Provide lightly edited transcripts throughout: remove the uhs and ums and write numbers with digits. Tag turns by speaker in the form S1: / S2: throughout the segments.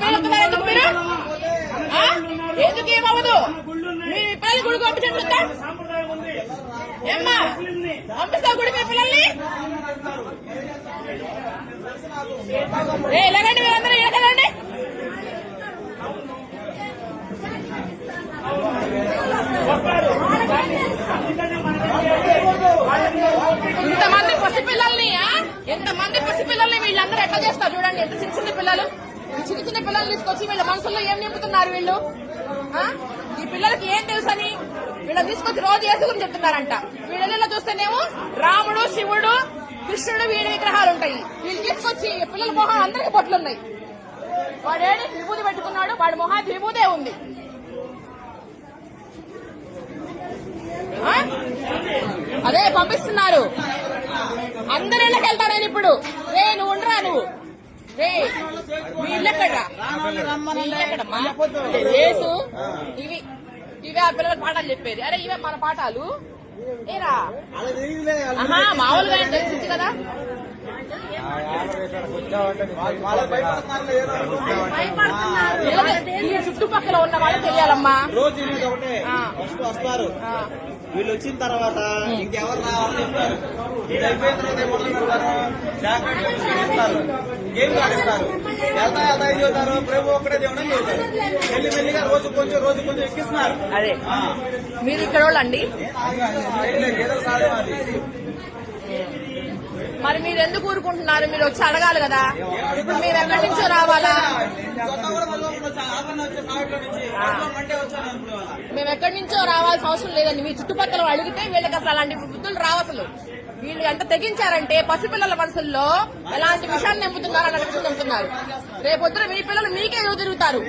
S1: పిల్లలు ఎందుకు మీరు ఎందుకు ఏమవ్వదు? మీ పిల్లలు గుడికి పంపించండి. ఏమ్మా పంపిస్తావు గుడికి పిల్లల్ని? ఇలాగండి మీరందరూ ఇలాగండి. ఇంతమంది పసిపిల్లల్ని వీళ్ళందరూ ఎట్లా చేస్తారు చూడండి. ఎంత చిన్న చిన్న పిల్లలు, చిన్న చిన్న పిల్లల్ని తీసుకొచ్చి వీళ్ళ మనసుల్లో ఏం నింపుతున్నారు వీళ్ళు? ఈ పిల్లలకి ఏం తెలుసని వీళ్ళని తీసుకొచ్చి రోజు వేసుకుని చెప్తున్నారంట. వీళ్ళలో చూస్తేనేమో రాముడు, శివుడు, కృష్ణుడు, వీడి విగ్రహాలు ఉంటాయి. వీళ్ళు తీసుకొచ్చి పిల్లల మొహం అందరికి బొట్లున్నాయి. వాడేడి విభూతి పెట్టుకున్నాడు, వాడి మొహానికి విభూతే ఉంది. అదే పంపిస్తున్నారు. అందరి ఇళ్ళకి వెళ్తా నేను ఇప్పుడు. రే నువ్వు ఉండరా, నువ్వు రే మీ ఇల్లెక్కడా రేసు ఇవి ఇవే ఆ పిల్లలకు పాఠాలు చెప్పేది. అరే ఇవే మన పాఠాలు ఏరా? మామూలుగా తెలిసింది కదా. చుట్టుపక్కల ఉన్న వాళ్ళు తెలియాలమ్మా.
S2: రోజు వస్తారు, వీళ్ళు వచ్చిన తర్వాత ఇంకెవరు రావాలని చెప్తారు. ఇది అయిపోయిన తర్వాత ఏమంటారు, ఏం కాడిస్తారు, వెళ్తా వెళ్తా చదువుతారు. ప్రభు ఒక్కడే దేవుడు అని చదువుతారు. మెల్లిమెల్లిగా రోజు కొంచెం ఎక్కిస్తున్నారు.
S1: అదే మీరు ఇక్కడ వాళ్ళండి.
S2: ఏదో సాధన అది.
S1: మరి మీరు ఎందుకు ఊరుకుంటున్నారు? మీరు వచ్చి అడగాలి కదా. ఇప్పుడు మీరు ఎక్కడి నుంచో రావాలా? మేము ఎక్కడి నుంచో రావాల్సిన అవసరం లేదండి. మీ చుట్టుపక్కల అడిగితే వీళ్ళకి అసలు అలాంటి బుద్ధులు రావు. అసలు వీళ్ళు ఎంత తెగించారంటే పసిపిల్లల మనసుల్లో ఎలాంటి విషయాన్ని నింపుతున్నారు అన్న విషయం నింపుతున్నారు. రేపొద్దున మీ పిల్లలు మీకే ఎదురు తిరుగుతారు.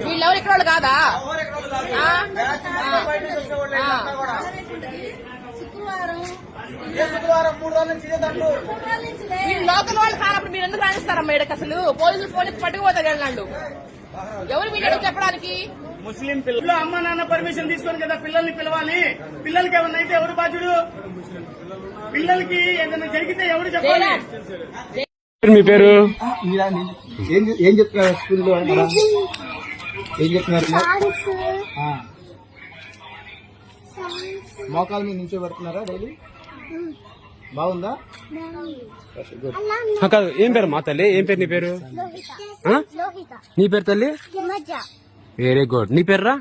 S1: వీళ్ళెవరు ఇక్కడ వాళ్ళు కాదా? వీళ్ళు లోకల్ వాళ్ళు కానప్పుడు మీరు ఎందుకు రాణిస్తారమ్మా? ఇక్కడికి అసలు పోలీసులు పట్టుకుపోతారు వెళ్ళండు. ఎవరు వీళ్ళు చెప్పడానికి?
S2: ముస్లిం పిల్లలు అమ్మ నాన్న పర్మిషన్ తీసుకొని కదా పిల్లల్ని పిలవాలి. పిల్లలకి ఏమన్నా అయితే ఎవరు బాధ్యుడు? పిల్లలకి ఏదైనా జరిగితే ఎవరు చెప్పాలి?
S3: మీ పేరు?
S2: ఏం చెప్తున్నారు స్కూల్లో? ఏం చెప్తున్నారు? మోకాల మీద నుంచో పెడుతున్నారా డైలీ? బాగుందా?
S3: కాదు, ఏం పేరు మా తల్లి? ఏం పేరు నీ పేరు? నీ పేరు తల్లి? Very good. నీ పేర్రా?